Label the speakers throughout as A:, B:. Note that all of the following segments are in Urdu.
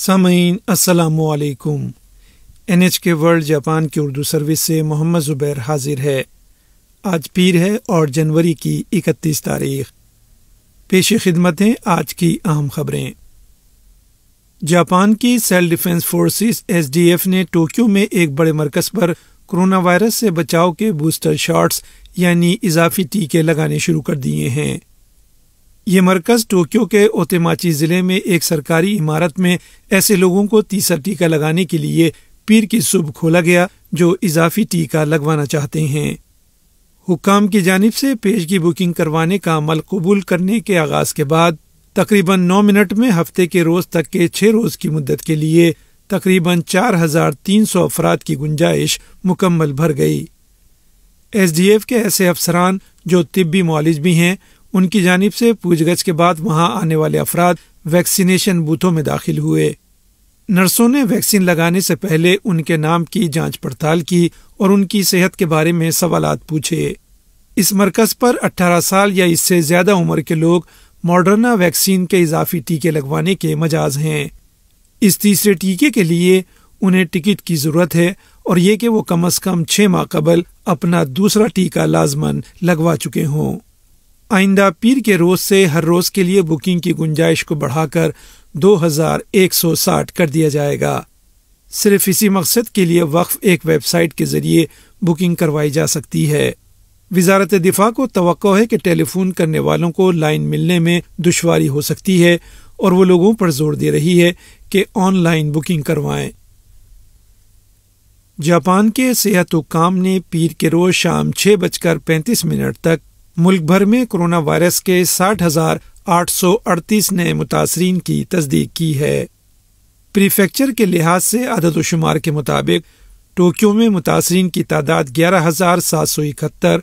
A: سامعین السلام علیکم۔ NHK ورلڈ جاپان کی اردو سروس سے محمد زبیر حاضر ہے۔ آج پیر ہے اور جنوری کی 31 تاریخ۔ پیش خدمت ہیں آج کی اہم خبریں۔ جاپان کی سیلف ڈیفنس فورسز SDF نے ٹوکیو میں ایک بڑے مرکز پر کورونا وائرس سے بچاؤ کے بوسٹر شاٹس یعنی اضافی ٹیکے لگانے شروع کر دیے ہیں۔ یہ مرکز ٹوکیو کے اوتیماچی ضلع میں ایک سرکاری عمارت میں ایسے لوگوں کو تیسرا ٹیکہ لگانے کے لیے پیر کی صبح کھولا گیا جو اضافی ٹیکہ لگوانا چاہتے ہیں۔ حکام کی جانب سے پیشگی بکنگ کروانے کا عمل قبول کرنے کے آغاز کے بعد تقریباً 9 منٹ میں ہفتے کے روز تک کے 6 روز کی مدت کے لیے تقریباً 4300 افراد کی گنجائش مکمل بھر گئی۔ SDF کے ایسے افسران جو طبی معالج بھی ہیں، ان کی جانب سے پوچھ گچھ کے بعد وہاں آنے والے افراد ویکسینیشن بوتھوں میں داخل ہوئے۔ نرسوں نے ویکسین لگانے سے پہلے ان کے نام کی جانچ پڑتال کی اور ان کی صحت کے بارے میں سوالات پوچھے۔ اس مرکز پر 18 سال یا اس سے زیادہ عمر کے لوگ ماڈرنا ویکسین کے اضافی ٹیکے لگوانے کے مجاز ہیں۔ اس تیسرے ٹیکے کے لیے انہیں ٹکٹ کی ضرورت ہے اور یہ کہ وہ کم از کم 6 ماہ قبل اپنا دوسرا ٹیکہ لازماً لگوا چکے ہوں۔ آئندہ پیر کے روز سے ہر روز کے لیے بکنگ کی گنجائش کو بڑھا کر 2160 کر دیا جائے گا۔ صرف اسی مقصد کے لیے وقف ایک ویب سائٹ کے ذریعے بکنگ کروائی جا سکتی ہے۔ وزارت دفاع کو توقع ہے کہ ٹیلی فون کرنے والوں کو لائن ملنے میں دشواری ہو سکتی ہے اور وہ لوگوں پر زور دے رہی ہے کہ آن لائن بکنگ کروائیں۔ جاپان کے صحت حکام نے پیر کے روز شام 6:35 تک ملک بھر میں کورونا وائرس کے 60,838 نئے متاثرین کی تصدیق کی ہے۔ پریفیکچر کے لحاظ سے عدد و شمار کے مطابق ٹوکیو میں متاثرین کی تعداد 11,771،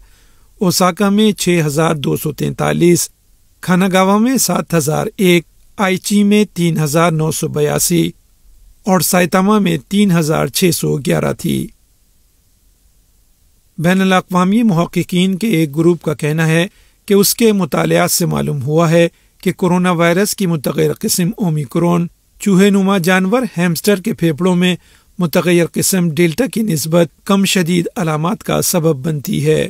A: اوساکا میں 6,243، کاناگاوا میں 7,001، آئیچی میں 3,982 اور سائتاما میں 3,611 تھی۔ بین الاقوامی محققین کے ایک گروپ کا کہنا ہے کہ اس کے مطالعات سے معلوم ہوا ہے کہ کورونا وائرس کی متغیر قسم اومیکرون چوہے نما جانور ہیمسٹر کے پھیپھڑوں میں متغیر قسم ڈیلٹا کی نسبت کم شدید علامات کا سبب بنتی ہے۔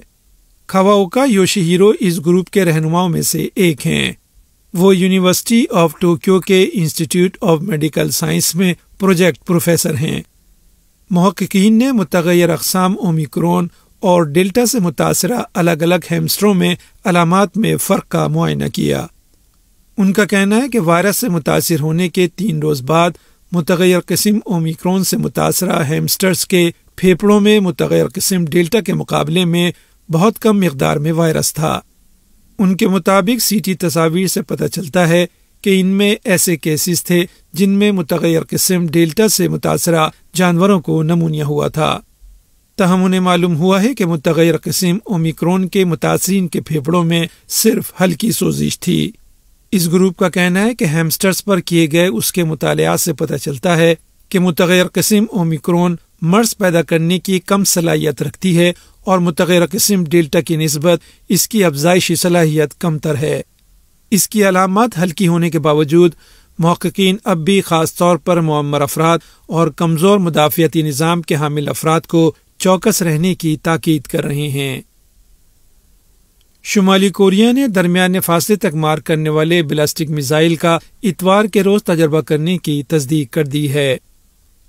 A: کاواوکا یوشیہیرو اس گروپ کے رہنماؤں میں سے ایک ہیں۔ وہ یونیورسٹی آف ٹوکیو کے انسٹیٹیوٹ آف میڈیکل سائنس میں پروجیکٹ پروفیسر ہیں۔ محققین نے متغیر اقسام اومیکرون اور ڈیلٹا سے متاثرہ الگ الگ ہیمسٹروں میں علامات میں فرق کا معائنہ کیا۔ ان کا کہنا ہے کہ وائرس سے متاثر ہونے کے 3 روز بعد متغیر قسم اومیکرون سے متاثرہ ہیمسٹرز کے پھیپھڑوں میں متغیر قسم ڈیلٹا کے مقابلے میں بہت کم مقدار میں وائرس تھا۔ ان کے مطابق CT تصاویر سے پتہ چلتا ہے کہ ان میں ایسے کیسز تھے جن میں متغیر قسم ڈیلٹا سے متاثرہ جانوروں کو نمونیا ہوا تھا۔ تاہم انہیں معلوم ہوا ہے کہ متغیر قسم اومیکرون کے متاثرین کے پھیپھڑوں میں صرف ہلکی سوزش تھی۔ اس گروپ کا کہنا ہے کہ ہیمسٹرز پر کیے گئے اس کے مطالعات سے پتہ چلتا ہے کہ متغیر قسم اومیکرون مرض پیدا کرنے کی کم صلاحیت رکھتی ہے اور متغیر قسم ڈیلٹا کی نسبت اس کی افزائشی صلاحیت کم تر ہے۔ اس کی علامات ہلکی ہونے کے باوجود محققین اب بھی خاص طور پر معمر افراد اور کمزور مدافعتی نظام کے حامل افراد کو چوکس رہنے کی تاکید کر رہے ہیں۔ شمالی کوریا نے درمیانے فاصلے تک مار کرنے والے بیلسٹک میزائل کا اتوار کے روز تجربہ کرنے کی تصدیق کر دی ہے۔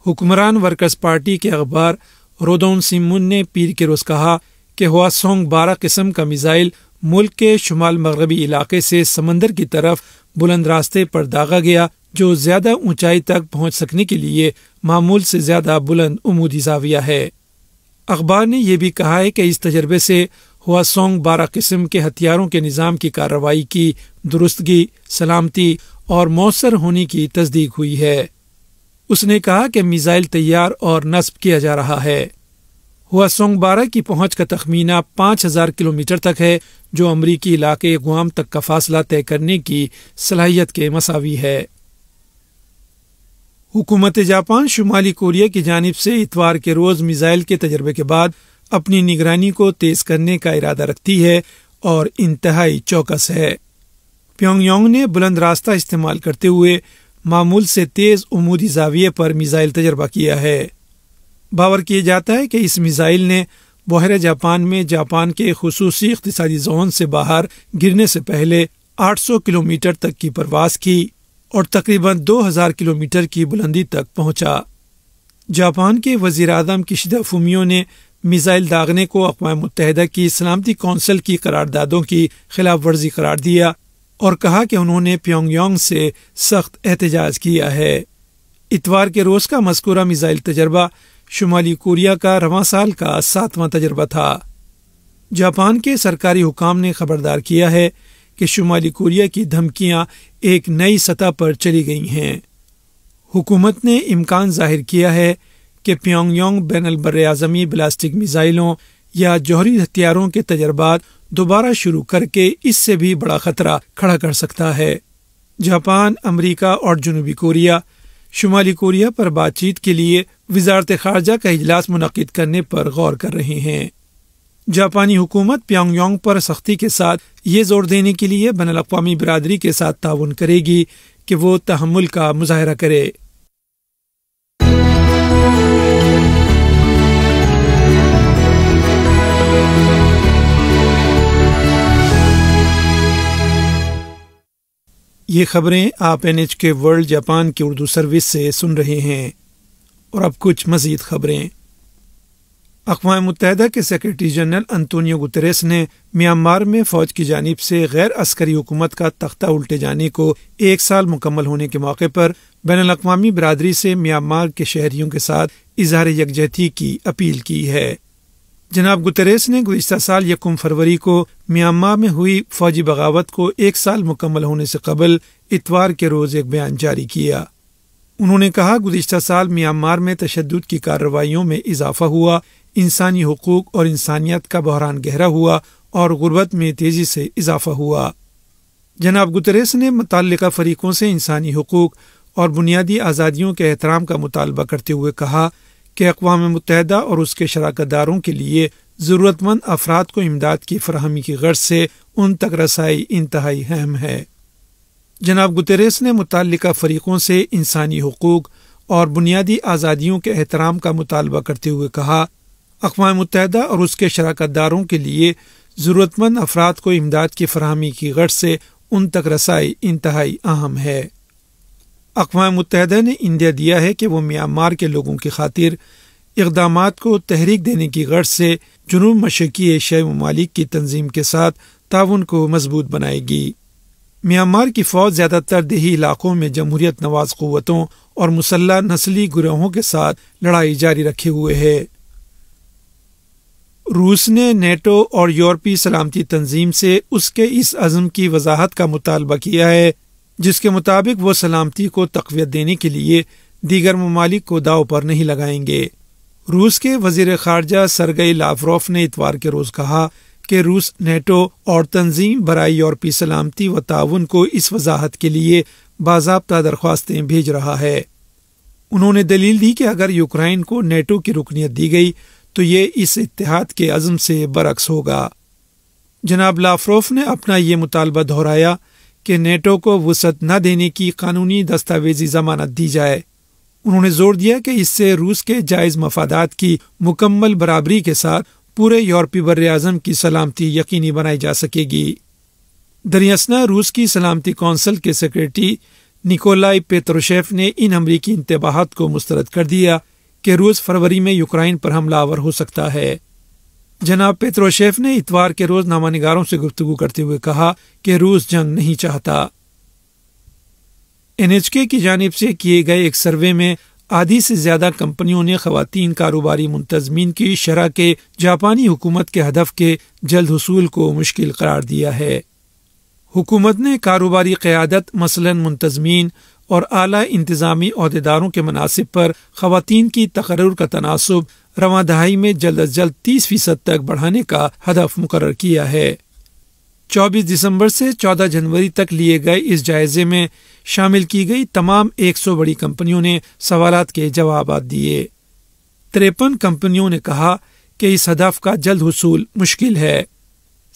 A: حکمران ورکرز پارٹی کے اخبار رودون سیمون نے پیر کے روز کہا کہ ہواسونگ 12 قسم کا میزائل ملک کے شمال مغربی علاقے سے سمندر کی طرف بلند راستے پر داغا گیا جو زیادہ اونچائی تک پہنچ سکنے کے لیے معمول سے زیادہ بلند عمودی زاویہ ہے۔ اخبار نے یہ بھی کہا ہے کہ اس تجربے سے ہواسونگ 12 قسم کے ہتھیاروں کے نظام کی کارروائی کی درستگی، سلامتی اور مؤثر ہونے کی تصدیق ہوئی ہے۔ اس نے کہا کہ میزائل تیار اور نصب کیا جا رہا ہے۔ ہواسونگ 12 کی پہنچ کا تخمینہ 5000 کلومیٹر تک ہے جو امریکی علاقے گوام تک کا فاصلہ طے کرنے کی صلاحیت کے مساوی ہے۔ حکومت جاپان شمالی کوریا کی جانب سے اتوار کے روز میزائل کے تجربے کے بعد اپنی نگرانی کو تیز کرنے کا ارادہ رکھتی ہے اور انتہائی چوکس ہے۔ پیونگ یانگ نے بلند راستہ استعمال کرتے ہوئے معمول سے تیز عمودی زاویے پر میزائل تجربہ کیا ہے۔ باور کیا جاتا ہے کہ اس میزائل نے بحیرہ جاپان میں جاپان کے خصوصی اقتصادی زون سے باہر گرنے سے پہلے 800 کلومیٹر تک کی پرواز کی اور تقریباً 2000 کلومیٹر کی بلندی تک پہنچا۔ جاپان کے وزیر اعظم کشیدا فومیو نے میزائل داغنے کو اقوام متحدہ کی سلامتی کونسل کی قراردادوں کی خلاف ورزی قرار دیا اور کہا کہ انہوں نے پیونگ یانگ سے سخت احتجاج کیا ہے۔ اتوار کے روز کا مذکورہ میزائل تجربہ شمالی کوریا کا رواں سال کا 7واں تجربہ تھا۔ جاپان کے سرکاری حکام نے خبردار کیا ہے کہ شمالی کوریا کی دھمکیاں ایک نئی سطح پر چلی گئی ہیں۔ حکومت نے امکان ظاہر کیا ہے کہ پیونگ یانگ بین البراعظمی بلاسٹک میزائلوں یا جوہری ہتھیاروں کے تجربات دوبارہ شروع کر کے اس سے بھی بڑا خطرہ کھڑا کر سکتا ہے۔ جاپان، امریکہ اور جنوبی کوریا شمالی کوریا پر بات چیت کے لیے وزارت خارجہ کا اجلاس منعقد کرنے پر غور کر رہے ہیں۔ جاپانی حکومت پیونگ یانگ پر سختی کے ساتھ یہ زور دینے کے لیے بین الاقوامی برادری کے ساتھ تعاون کرے گی کہ وہ تحمل کا مظاہرہ کرے۔ یہ خبریں آپ NHK ورلڈ جاپان کی اردو سروس سے سن رہے ہیں۔ اور اب کچھ مزید خبریں۔ اقوام متحدہ کے سیکرٹری جنرل انطونیو گوتریس نے میانمار میں فوج کی جانب سے غیر عسکری حکومت کا تختہ الٹے جانے کو 1 سال مکمل ہونے کے موقع پر بین الاقوامی برادری سے میانمار کے شہریوں کے ساتھ اظہار یکجہتی کی اپیل کی ہے۔ جناب گوتریس نے گزشتہ سال 1 فروری کو میانمار میں ہوئی فوجی بغاوت کو 1 سال مکمل ہونے سے قبل اتوار کے روز ایک بیان جاری کیا۔ انہوں نے کہا، گزشتہ سال میانمار میں تشدد کی کارروائیوں میں اضافہ ہوا، انسانی حقوق اور انسانیت کا بحران گہرا ہوا اور غربت میں تیزی سے اضافہ ہوا۔ جناب گوتریس نے متعلقہ فریقوں سے انسانی حقوق اور بنیادی آزادیوں کے احترام کا مطالبہ کرتے ہوئے کہا کہ اقوام متحدہ اور اس کے شراکت داروں کے لیے ضرورت مند افراد کو امداد کی فراہمی کی غرض سے ان تک رسائی انتہائی اہم ہے۔ جناب گوتریس نے متعلقہ فریقوں سے انسانی حقوق اور بنیادی آزادیوں کے احترام کا مطالبہ کرتے ہوئے کہا، اقوام متحدہ اور اس کے شراکت داروں کے لیے ضرورت مند افراد کو امداد کی فراہمی کی غرض سے ان تک رسائی انتہائی اہم ہے۔ اقوام متحدہ نے اندیا دیا ہے کہ وہ میانمار کے لوگوں کی خاطر اقدامات کو تحریک دینے کی غرض سے جنوب مشرقی ایشیائی ممالک کی تنظیم کے ساتھ تعاون کو مضبوط بنائے گی۔ میانمار کی فوج زیادہ تر دیہی علاقوں میں جمہوریت نواز قوتوں اور مسلح نسلی گروہوں کے ساتھ لڑائی جاری رکھے ہوئے ہے۔ روس نے نیٹو اور یورپی سلامتی تنظیم سے اس کے اس عزم کی وضاحت کا مطالبہ کیا ہے جس کے مطابق وہ سلامتی کو تقویت دینے کے لیے دیگر ممالک کو داؤ پر نہیں لگائیں گے۔ روس کے وزیر خارجہ سرگئی لاوروف نے اتوار کے روز کہا کہ روس نیٹو اور تنظیم برائے یورپی سلامتی و تعاون کو اس وضاحت کے لیے باضابطہ درخواستیں بھیج رہا ہے۔ انہوں نے دلیل دی کہ اگر یوکرائن کو نیٹو کی رکنیت دی گئی تو یہ اس اتحاد کے عزم سے برعکس ہوگا۔ جناب لاوروف نے اپنا یہ مطالبہ دہرایا کہ نیٹو کو وسعت نہ دینے کی قانونی دستاویزی ضمانت دی جائے۔ انہوں نے زور دیا کہ اس سے روس کے جائز مفادات کی مکمل برابری کے ساتھ پورے یورپی براعظم کی سلامتی یقینی بنائی جا سکے گی۔ دریاسنا روس کی سلامتی کونسل کے سیکرٹری نیکولائی پیتروشیف نے ان امریکی انتباہات کو مسترد کر دیا کہ روس فروری میں یوکرائن پر حملہ آور ہو سکتا ہے۔ جناب پیتروشیف نے اتوار کے روز نامہ نگاروں سے گفتگو کرتے ہوئے کہا کہ روس جنگ نہیں چاہتا۔ NHK کی جانب سے کیے گئے ایک سروے میں آدھی سے زیادہ کمپنیوں نے خواتین کاروباری منتظمین کی شرح کے جاپانی حکومت کے ہدف کے جلد حصول کو مشکل قرار دیا ہے۔ حکومت نے کاروباری قیادت مثلاً منتظمین اور اعلیٰ انتظامی عہدیداروں کے مناصب پر خواتین کی تقرر کا تناسب رواں دہائی میں جلد از جلد 30% تک بڑھانے کا ہدف مقرر کیا ہے۔ 24 دسمبر سے 14 جنوری تک لیے گئے اس جائزے میں شامل کی گئی تمام 100 بڑی کمپنیوں نے سوالات کے جوابات دیے۔ 53 کمپنیوں نے کہا کہ اس ہدف کا جلد حصول مشکل ہے۔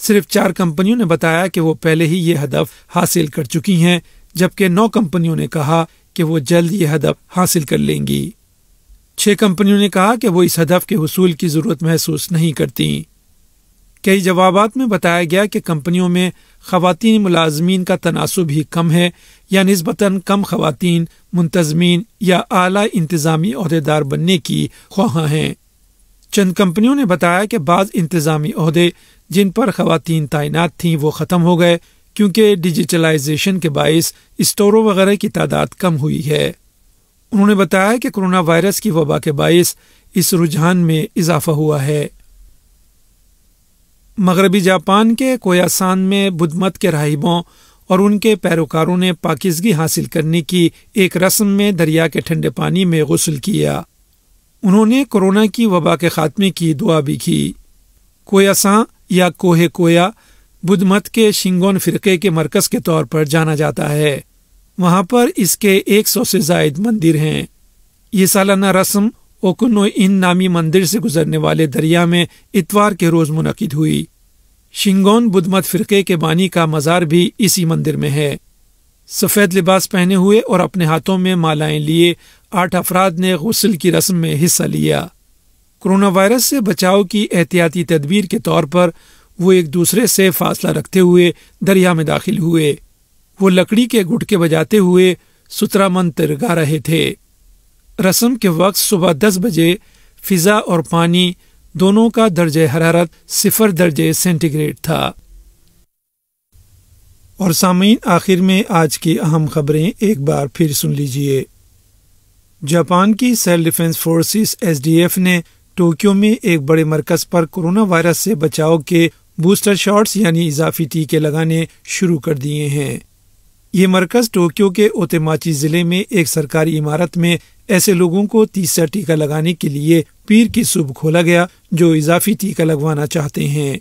A: صرف 4 کمپنیوں نے بتایا کہ وہ پہلے ہی یہ ہدف حاصل کر چکی ہیں، جبکہ 9 کمپنیوں نے کہا کہ وہ جلد یہ ہدف حاصل کر لیں گی۔ 6 کمپنیوں نے کہا کہ وہ اس ہدف کے حصول کی ضرورت محسوس نہیں کرتی۔ کئی جوابات میں بتایا گیا کہ کمپنیوں میں خواتین ملازمین کا تناسب ہی کم ہے یا نسبتاً کم خواتین منتظمین یا اعلیٰ انتظامی عہدیدار بننے کی خواہاں ہیں۔ چند کمپنیوں نے بتایا کہ بعض انتظامی عہدے جن پر خواتین تعینات تھیں وہ ختم ہو گئے کیونکہ ڈیجیٹلائزیشن کے باعث اسٹوروں وغیرہ کی تعداد کم ہوئی ہے۔ انہوں نے بتایا کہ کورونا وائرس کی وبا کے باعث اس رجحان میں اضافہ ہوا ہے۔ مغربی جاپان کے کویاسان میں بدھ مت کے راہبوں اور ان کے پیروکاروں نے پاکیزگی حاصل کرنے کی ایک رسم میں دریا کے ٹھنڈے پانی میں غسل کیا۔ انہوں نے کورونا کی وبا کے خاتمے کی دعا بھی کی۔ کویاسان یا کوہ کویا بدھ مت کے شنگون فرقے کے مرکز کے طور پر جانا جاتا ہے۔ وہاں پر اس کے 100 سے زائد مندر ہیں۔ یہ سالانہ رسم اوکنو ان نامی مندر سے گزرنے والے دریا میں اتوار کے روز منعقد ہوئی۔ شنگون بدھ مت فرقے کے بانی کا مزار بھی اسی مندر میں ہے۔ سفید لباس پہنے ہوئے اور اپنے ہاتھوں میں مالائیں لیے 8 افراد نے غسل کی رسم میں حصہ لیا۔ کورونا وائرس سے بچاؤ کی احتیاطی تدبیر کے طور پر وہ ایک دوسرے سے فاصلہ رکھتے ہوئے دریا میں داخل ہوئے۔ وہ لکڑی کے گٹکے بجاتے ہوئے سترا منتر گا رہے تھے۔ رسم کے وقت صبح 10 بجے فضا اور پانی دونوں کا درجہ حرارت 0 درجے سینٹی گریڈ تھا۔ اور سامعین، آخر میں آج کی اہم خبریں ایک بار پھر سن لیجئے۔ جاپان کی سیلف ڈیفنس فورسز SDF نے ٹوکیو میں ایک بڑے مرکز پر کورونا وائرس سے بچاؤ کے بوسٹر شاٹس یعنی اضافی ٹیکے لگانے شروع کر دیے ہیں۔ یہ مرکز ٹوکیو کے اوتیماچی ضلع میں ایک سرکاری عمارت میں ایسے لوگوں کو تیسرا ٹیکہ لگانے کے لیے پیر کی صبح کھولا گیا جو اضافی ٹیکہ لگوانا چاہتے ہیں۔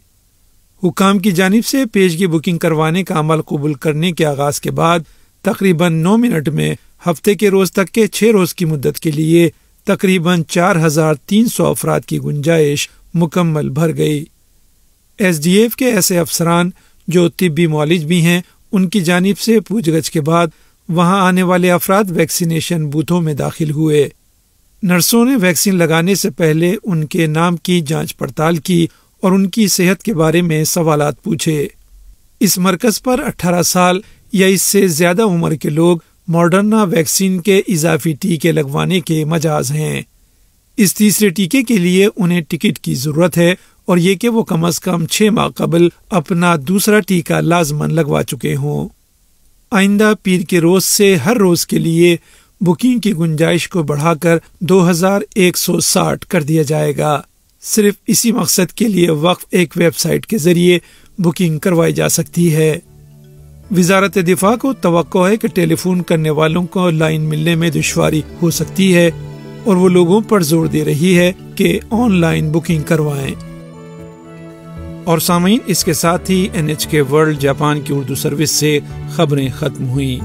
A: حکام کی جانب سے پیشگی بکنگ کروانے کا عمل قبول کرنے کے آغاز کے بعد تقریباً 9 منٹ میں ہفتے کے روز تک کے 6 روز کی مدت کے لیے تقریباً 4300 افراد کی گنجائش مکمل بھر گئی۔ SDF کے ایسے افسران جو طبی معالج بھی ہیں، ان کی جانب سے پوچھ گچھ کے بعد وہاں آنے والے افراد ویکسینیشن بوتھوں میں داخل ہوئے۔ نرسوں نے ویکسین لگانے سے پہلے ان کے نام کی جانچ پڑتال کی اور ان کی صحت کے بارے میں سوالات پوچھے۔ اس مرکز پر 18 سال یا اس سے زیادہ عمر کے لوگ ماڈرنا ویکسین کے اضافی ٹیکے لگوانے کے مجاز ہیں۔ اس تیسرے ٹیکے کے لیے انہیں ٹکٹ کی ضرورت ہے اور یہ کہ وہ کم از کم 6 ماہ قبل اپنا دوسرا ٹیکہ لازماً لگوا چکے ہوں۔ آئندہ پیر کے روز سے ہر روز کے لیے بکنگ کی گنجائش کو بڑھا کر 2160 کر دیا جائے گا۔ صرف اسی مقصد کے لیے وقف ایک ویب سائٹ کے ذریعے بکنگ کروائی جا سکتی ہے۔ وزارت دفاع کو توقع ہے کہ ٹیلی فون کرنے والوں کو لائن ملنے میں دشواری ہو سکتی ہے اور وہ لوگوں پر زور دے رہی ہے کہ آن لائن بکنگ کروائیں۔ اور سامعین، اس کے ساتھ ہی NHK ورلڈ جاپان کی اردو سروس سے خبریں ختم ہوئیں۔